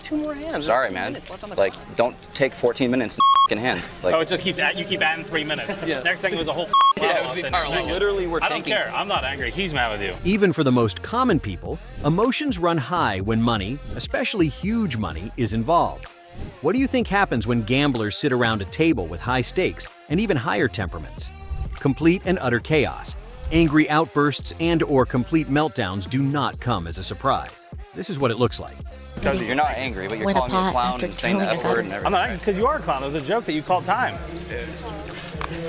2 more hands. Sorry, man. Like, don't take 14 minutes in hand. Like, Oh, it just keeps you keep adding 3 minutes. Yeah. Next thing was a whole yeah, it was the entire level. level. Literally, we're I don't taking. care. I'm not angry. He's mad with you. Even for the most common people, emotions run high when money, especially huge money, is involved. What do you think happens when gamblers sit around a table with high stakes and even higher temperaments? Complete and utter chaos. Angry outbursts and/or complete meltdowns do not come as a surprise. This is what it looks like. Because you're not angry, but you're Win a calling me a pot clown after and saying the killing F a word vet. and everything. I'm not angry because you are a clown. It was a joke that you called time.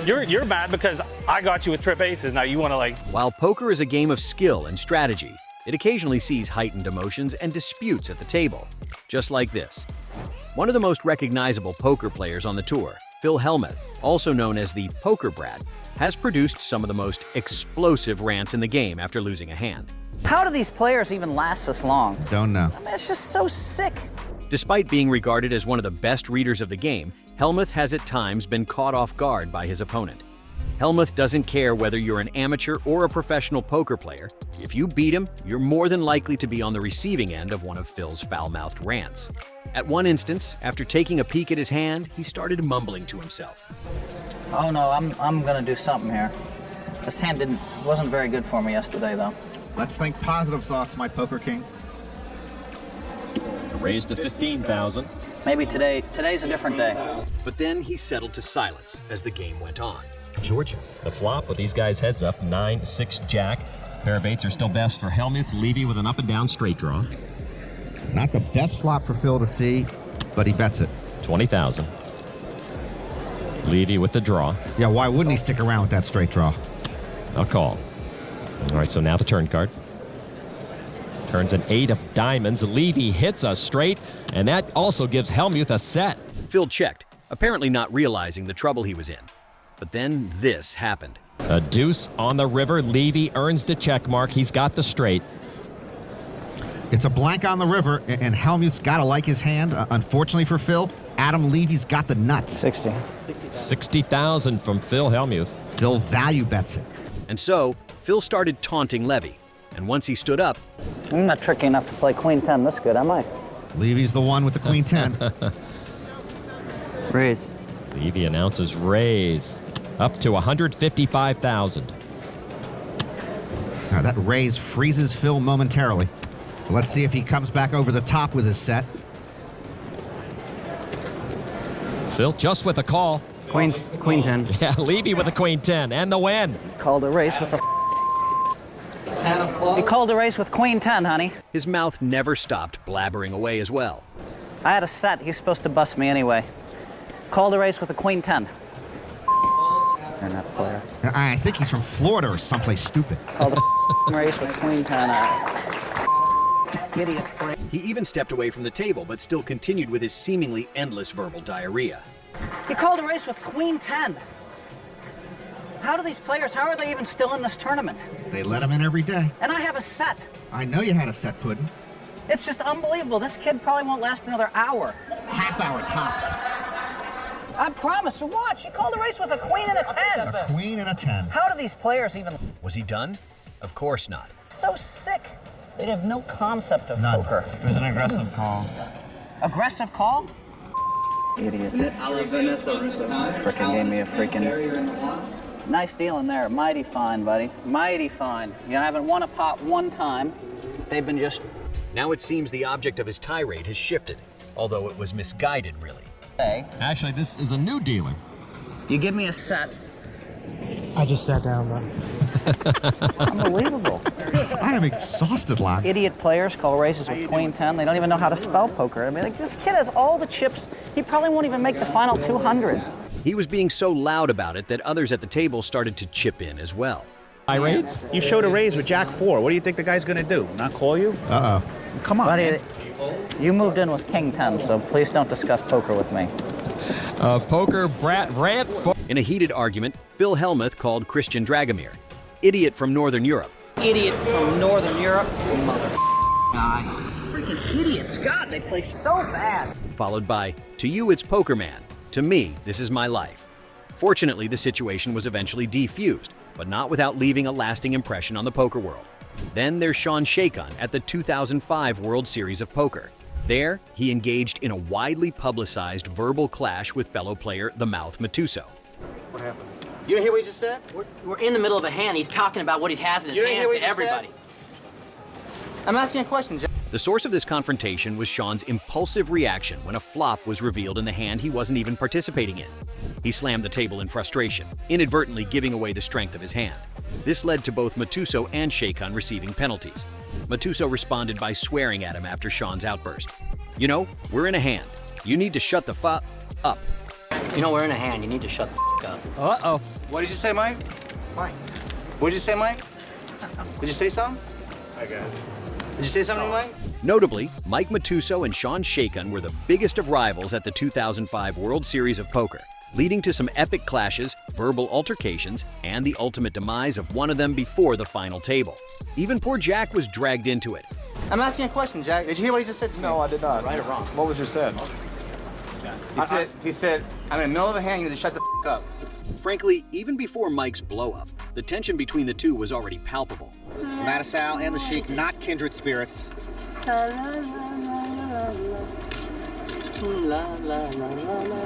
You're mad because I got you with trip aces. Now you want to like. While poker is a game of skill and strategy, it occasionally sees heightened emotions and disputes at the table, just like this. One of the most recognizable poker players on the tour, Phil Hellmuth, also known as the Poker Brat, has produced some of the most explosive rants in the game after losing a hand. How do these players even last this long? Don't know. I mean, it's just so sick. Despite being regarded as one of the best readers of the game, Hellmuth has at times been caught off guard by his opponent. Hellmuth doesn't care whether you're an amateur or a professional poker player. If you beat him, you're more than likely to be on the receiving end of one of Phil's foul-mouthed rants. At one instance, after taking a peek at his hand, he started mumbling to himself. Oh no, I'm gonna do something here. This hand wasn't very good for me yesterday though. Let's think positive thoughts, my poker king. Raised to 15,000. Maybe today's a different day. But then he settled to silence as the game went on. Georgia. The flop with these guys heads up, 9-6 jack. Pair of eights are still best for Hellmuth. Levy with an up and down straight draw. Not the best flop for Phil to see, but he bets it. 20,000. Levy with the draw. Yeah, why wouldn't he stick around with that straight draw? I'll call. All right, so now the turn card. Turns an 8 of diamonds. Levy hits a straight, and that also gives Hellmuth a set. Phil checked, apparently not realizing the trouble he was in. But then this happened. A deuce on the river. Levy earns the check mark. He's got the straight. It's a blank on the river, and Hellmuth's got to like his hand. Unfortunately for Phil, Adam Levy's got the nuts. 60. 60,000 from Phil Hellmuth. Phil value bets it. And so, Phil started taunting Levy. And once he stood up, I'm not tricky enough to play Queen 10 this good, am I? Levy's the one with the Queen 10. Raise. Levy announces raise. Up to 155,000. Now that raise freezes Phil momentarily. Let's see if he comes back over the top with his set. Phil just with a call. Queen 10. Yeah, Levy with the Queen 10 and the win. Called a race with a 10 of clubs. He called a race with Queen 10, honey. his mouth never stopped blabbering away as well. I had a set. He's supposed to bust me anyway. Called a race with a Queen 10. You're not a player. I think he's from Florida or someplace stupid. Called a race with Queen 10. Idiot. He even stepped away from the table, but still continued with his seemingly endless verbal diarrhea. He called a race with Queen 10. How do these players, how are they even still in this tournament? They let him in every day. And I have a set. I know you had a set, Puddin'. It's just unbelievable. This kid probably won't last another hour. Half hour tops. I promise. Watch. He called a race with a queen and a 10. A queen and a 10. How do these players even... Was he done? Of course not. So sick. They have no concept of None. poker. It was an aggressive call. Aggressive call? Idiot. Frickin' gave me a freaking... Nice deal in there. Mighty fine, buddy. Mighty fine. You haven't won a pot one time. They've been just... Now it seems the object of his tirade has shifted, although it was misguided, really. Hey, Actually, this is a new dealer. you give me a set. I just sat down, though. Unbelievable. I am exhausted, lad. Idiot players call races with Queen 10. They don't even know how to spell poker. I mean, like, this kid has all the chips. He probably won't even make the final 200. He was being so loud about it that others at the table started to chip in as well. Tirades? You showed a raise with Jack 4. What do you think the guy's going to do? Not call you? Uh-oh. Come on. Buddy, you moved in with King 10, so please don't discuss poker with me. Poker brat rant. In a heated argument, Phil Hellmuth called Christian Dragomir, idiot from Northern Europe, Idiot from Northern Europe. Mother guy. Freaking idiots. God, they play so bad. followed by, to you it's poker man, to me this is my life. Fortunately, the situation was eventually defused, but not without leaving a lasting impression on the poker world. Then there's Sean Shakon at the 2005 World Series of Poker. There, he engaged in a widely publicized verbal clash with fellow player the Mouth Matuso. What happened? You didn't hear what he just said? We're in the middle of a hand. He's talking about what he has in his hand to everybody. I'm asking a question, Jack. The source of this confrontation was Sean's impulsive reaction when a flop was revealed in the hand he wasn't even participating in. He slammed the table in frustration, inadvertently giving away the strength of his hand. This led to both Matuso and Shaykhun receiving penalties. Matuso responded by swearing at him after Sean's outburst. You know, we're in a hand. You need to shut the fuck up. You know, we're in a hand. You need to shut the up. Uh-oh. What did you say, Mike? Mike. What did you say, Mike? Did you say something? I got it. Did you say something, Mike? Notably, Mike Matuso and Sean Shaykhun were the biggest of rivals at the 2005 World Series of Poker, leading to some epic clashes, verbal altercations, and the ultimate demise of one of them before the final table. Even poor Jack was dragged into it. I'm asking a question, Jack. Did you hear what he just said to me? No, I did not. Right or wrong? What was just said? He said, I'm in the middle of a hand. You need to shut the up. Frankly, even before Mike's blow-up, the tension between the two was already palpable. Mattisau and the Sheik, not kindred spirits.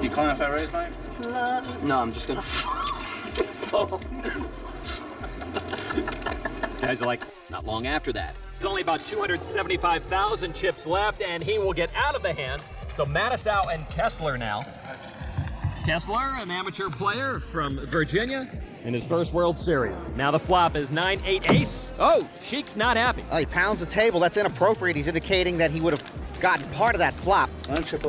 You calling up that raise, Mike? No, I'm just gonna. Guys are like, not long after that. There's only about 275,000 chips left, and he will get out of the hand. So Mattisau and Kessler now. Kessler, an amateur player from Virginia, in his first World Series. Now the flop is 9-8 ace. Oh, Sheik's not happy. Oh, he pounds the table. That's inappropriate. He's indicating that he would have gotten part of that flop. That's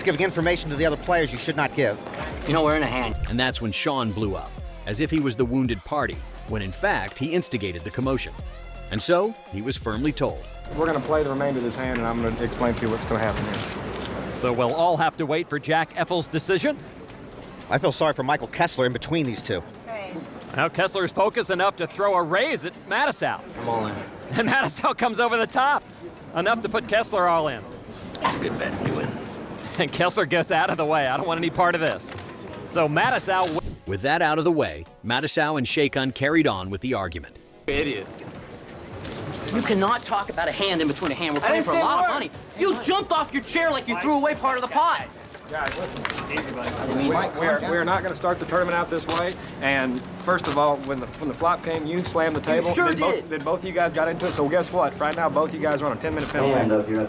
giving information to the other players you should not give. You know, we're in a hand. And that's when Sean blew up, as if he was the wounded party, when in fact he instigated the commotion. And so, he was firmly told. We're going to play the remainder of this hand, and I'm going to explain to you what's going to happen here. So we'll all have to wait for Jack Effel's decision. I feel sorry for Michael Kessler in between these two. Now Kessler's focused enough to throw a raise at Mattisau. I'm all in. And Mattisau comes over the top, enough to put Kessler all in. That's a good bet. You win. And Kessler gets out of the way. I don't want any part of this. So Mattisau. With that out of the way, Mattisau and Shaykhun carried on with the argument. Idiot. You cannot talk about a hand in between a hand. We're playing for a lot of money. You jumped off your chair like you threw away part of the pot. Guys, listen. We are not going to start the tournament out this way. And first of all, when the flop came, you slammed the table. Sure did. Then both of you guys got into it. So guess what? Right now, both of you guys are on a 10-minute penalty.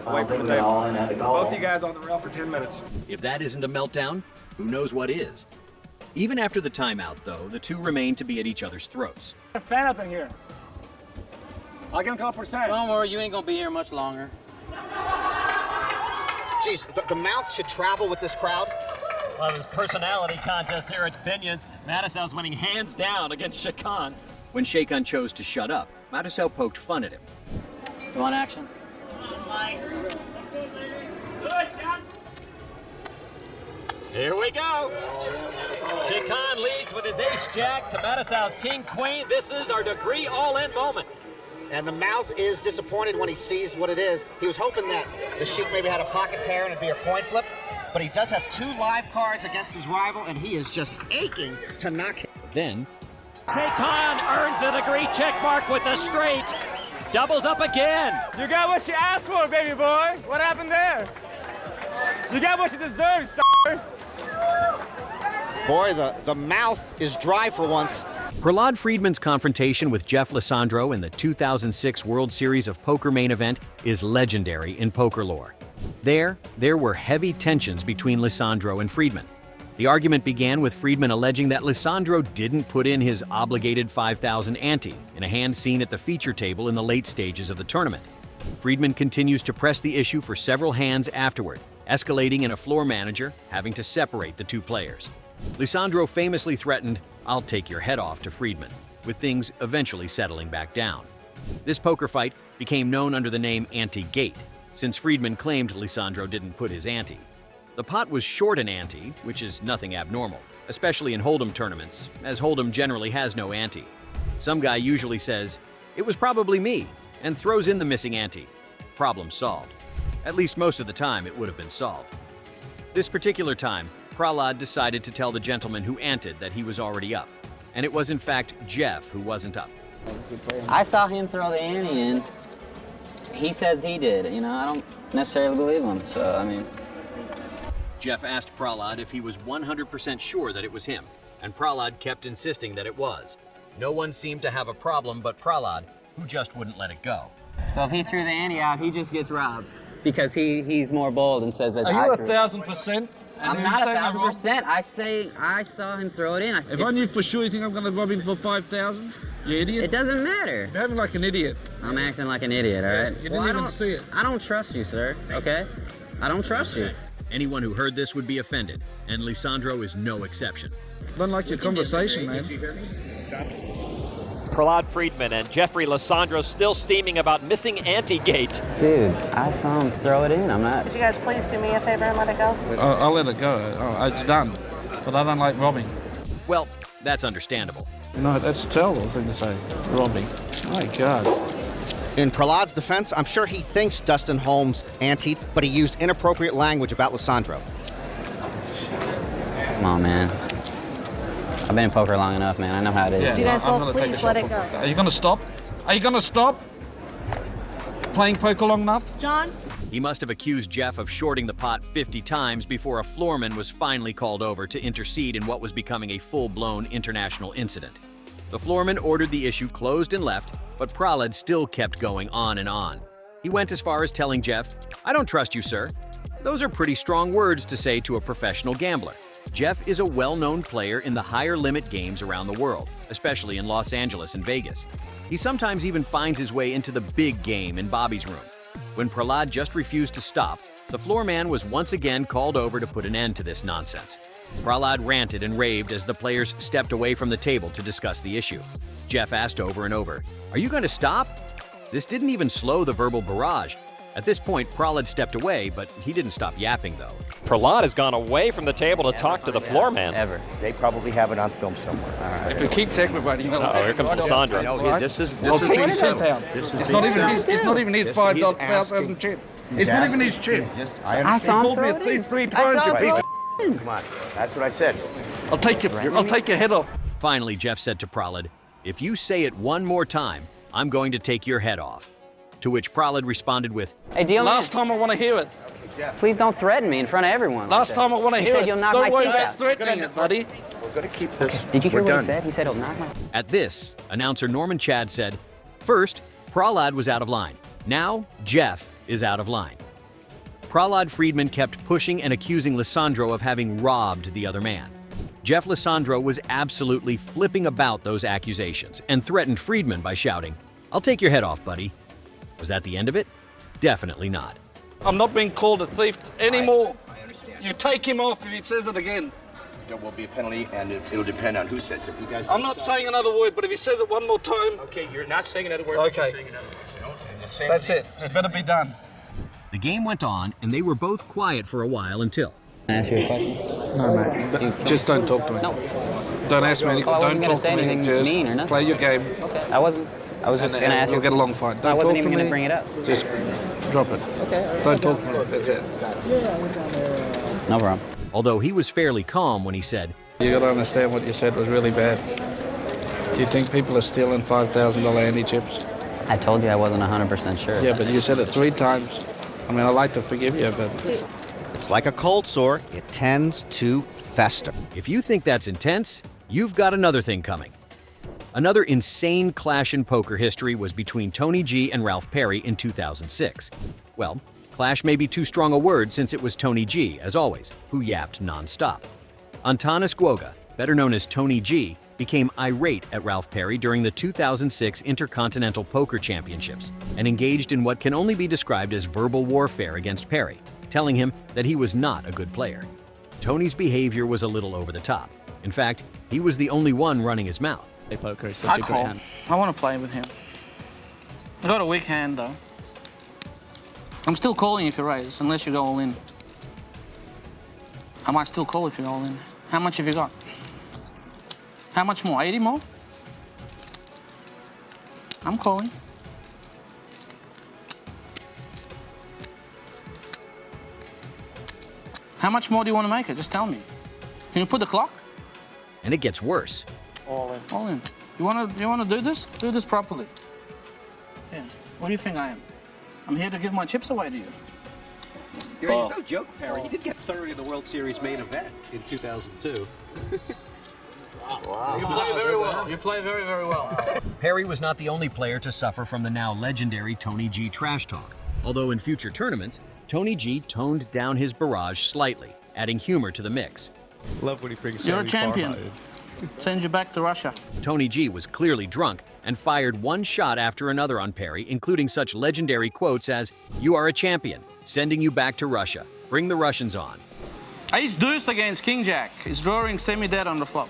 Away from the table. Both of you guys on the rail for 10 minutes. If that isn't a meltdown, who knows what is? Even after the timeout, though, the two remained to be at each other's throats. A fan up in here. I'll give him a couple percent. Don't worry, you ain't gonna be here much longer. Geez, the Mouth should travel with this crowd. Well, this personality contest here at Binions, Mattisau's winning hands down against Shaykhun. When Shaykhun chose to shut up, Mattisau poked fun at him. You want action? Here we go. Shaykhun leads with his ace-jack to Mattisau's king-queen. This is our degree all-in moment. And the Mouth is disappointed when he sees what it is. He was hoping that the Sheik maybe had a pocket pair and it'd be a coin flip, but he does have 2 live cards against his rival, and he is just aching to knock him. Then, Shaykhun earns the degree check mark with the straight. Doubles up again. You got what you asked for, baby boy. What happened there? You got what you deserve, s***er. Boy, the Mouth is dry for once. Prahlad Friedman's confrontation with Jeff Lisandro in the 2006 World Series of Poker main event is legendary in poker lore. There were heavy tensions between Lisandro and Friedman. The argument began with Friedman alleging that Lisandro didn't put in his obligated 5,000 ante in a hand seen at the feature table in the late stages of the tournament. Friedman continues to press the issue for several hands afterward, escalating in a floor manager having to separate the two players. Lisandro famously threatened, "I'll take your head off," to Friedman, with things eventually settling back down. This poker fight became known under the name Ante-Gate, since Friedman claimed Lisandro didn't put his ante. The pot was short an ante, which is nothing abnormal, especially in Hold'em tournaments, as Hold'em generally has no ante. Some guy usually says, "It was probably me," and throws in the missing ante. Problem solved. At least most of the time it would have been solved. This particular time, Prahlad decided to tell the gentleman who anted that he was already up, and it was in fact Jeff who wasn't up. I saw him throw the ante in. he says he did. You know, I don't necessarily believe him. So, I mean. Jeff asked Prahlad if he was 100% sure that it was him, and Prahlad kept insisting that it was. No one seemed to have a problem but Prahlad, who just wouldn't let it go. So if he threw the ante out, he just gets robbed because he's more bold and says that. Are you 1,000%? I'm not 1,000%. I saw him throw it in. If I knew for sure, you think I'm going to rob him for 5,000? You idiot. It doesn't matter. You're acting like an idiot. I'm acting like an idiot, all right? You didn't even see it. I don't trust you, sir, okay? I don't trust you. Anyone who heard this would be offended, and Lisandro is no exception. I don't like your conversation, man. Prahlad Friedman and Jeffrey Lisandro still steaming about missing ante-gate. Dude, I saw him throw it in. I'm not. Would you guys please do me a favor and let it go? I'll let it go. It's done. But I don't like robbing. Well, that's understandable. No, that's a terrible thing to say. Robbing. My God. In Prahlad's defense, I'm sure he thinks Dustin Holmes anteed, but he used inappropriate language about Lisandro. Come on, man. I've been in poker long enough, man. I know how it is. Yeah. You guys both please let it go. Are you going to stop? Are you going to stop playing poker long enough? John? He must have accused Jeff of shorting the pot 50 times before a floorman was finally called over to intercede in what was becoming a full-blown international incident. The floorman ordered the issue closed and left, but Prahlad still kept going on and on. He went as far as telling Jeff, "I don't trust you, sir." Those are pretty strong words to say to a professional gambler. Jeff is a well-known player in the higher limit games around the world, especially in Los Angeles and Vegas. He sometimes even finds his way into the big game in Bobby's room. When Prahlad just refused to stop, the floorman was once again called over to put an end to this nonsense. Prahlad ranted and raved as the players stepped away from the table to discuss the issue. Jeff asked over and over, "Are you going to stop?" This didn't even slow the verbal barrage. At this point, Prahlad stepped away, but he didn't stop yapping, though. Prahlad has gone away from the table to talk to the floor man. Ever. They probably have it on film somewhere. All right. If you keep everybody, you know. Oh, here comes Lisandro. No, this is I'll take his 10,000. It's not even his 5,000 chip. It's not even his chip. I saw him throw it in. Three times, you piece of. Come on. That's what I said. I'll take your head off. Finally, Jeff said to Prahlad, "If you say it one more time, I'm going to take your head off." To which Prahlad responded with, "Hey, deal man. Last time I want to hear it. Please don't threaten me in front of everyone. Last time I want to hear it. You said you'll knock my teeth out. Threatening it, buddy. We're going to keep this. Did you hear what he said? He said he'll knock my... At this, announcer Norman Chad said, "First, Prahlad was out of line. Now, Jeff is out of line." Prahlad Friedman kept pushing and accusing Lisandro of having robbed the other man. Jeff Lisandro was absolutely flipping about those accusations and threatened Friedman by shouting, "I'll take your head off, buddy." Was that the end of it? Definitely not. I'm not being called a thief anymore. You take him off if he says it again. There will be a penalty, and it'll depend on who says it. You guys. I'm not saying another word, but if he says it one more time. Okay, you're not saying another word. Okay. You're saying another word. Okay. That's it. It better be done. The game went on, and they were both quiet for a while until... Can I ask you a question? No, mate. Just don't talk to me. No. Don't ask me anything. I wasn't Don't gonna talk say to me. anything Just mean or nothing. play your game. Okay. I was just going to ask you. We'll get along fine. Don't I wasn't talk even to going to me. bring it up. Just drop it. Okay. Don't talk to me. That's it. No problem. Although he was fairly calm when he said, You got to understand what you said was really bad. Do you think people are stealing $5,000 ante chips? I told you I wasn't 100% sure. Yeah, but you said it 3 times. I mean, I like to forgive you, but... It's like a cold sore. It tends to fester. "If you think that's intense, you've got another thing coming." Another insane clash in poker history was between Tony G and Ralph Perry in 2006. Well, clash may be too strong a word since it was Tony G, as always, who yapped nonstop. Antanas Guoga, better known as Tony G, became irate at Ralph Perry during the 2006 Intercontinental Poker Championships and engaged in what can only be described as verbal warfare against Perry, telling him that he was not a good player. Tony's behavior was a little over the top. In fact, he was the only one running his mouth. Poker is such I a great call. hand. I want to play with him. I got a weak hand though. I'm still calling if you raise, unless you go all in. I might still call if you go all in. How much have you got? How much more? 80 more? I'm calling. How much more do you want to make it? Just tell me. Can you put the clock? And it gets worse. All in. All in. You wanna do this? Do this properly. Yeah. What do you think I am? I'm here to give my chips away to you. You're no joke, Perry. He did get third in the World Series main event in 2002. Wow. You play very well. You play very, very well. Perry was not the only player to suffer from the now legendary Tony G trash talk. Although in future tournaments, Tony G toned down his barrage slightly, adding humor to the mix. Love when he brings You're a champion. Send you back to Russia. Tony G was clearly drunk and fired one shot after another on Perry, including such legendary quotes as, "You are a champion, sending you back to Russia. Bring the Russians on." Ace deuce against King Jack. He's drawing semi-dead on the flop.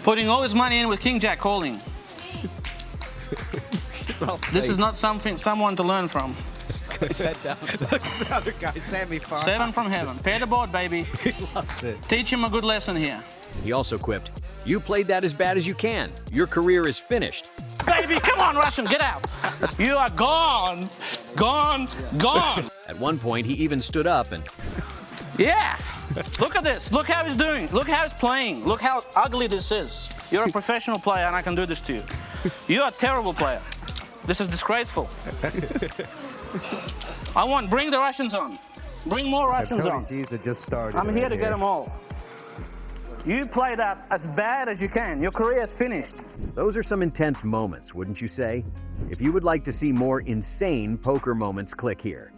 Putting all his money in with King Jack calling. This is not someone to learn from. His head down. Look at the other guy, Sammy Farr. 7 from heaven. Pair the board, baby. He loves it. Teach him a good lesson here. He also quipped, "You played that as bad as you can. Your career is finished." Baby, come on, Russian, get out. You are gone. Gone. Gone. At one point, he even stood up and... Yeah. Look at this. Look how he's doing. Look how he's playing. Look how ugly this is. You're a professional player and I can do this to you. You're a terrible player. This is disgraceful. Bring the Russians on. Bring more Russians on. Just started I'm here to get them all. You play that as bad as you can. Your career is finished. Those are some intense moments, wouldn't you say? If you would like to see more insane poker moments, click here.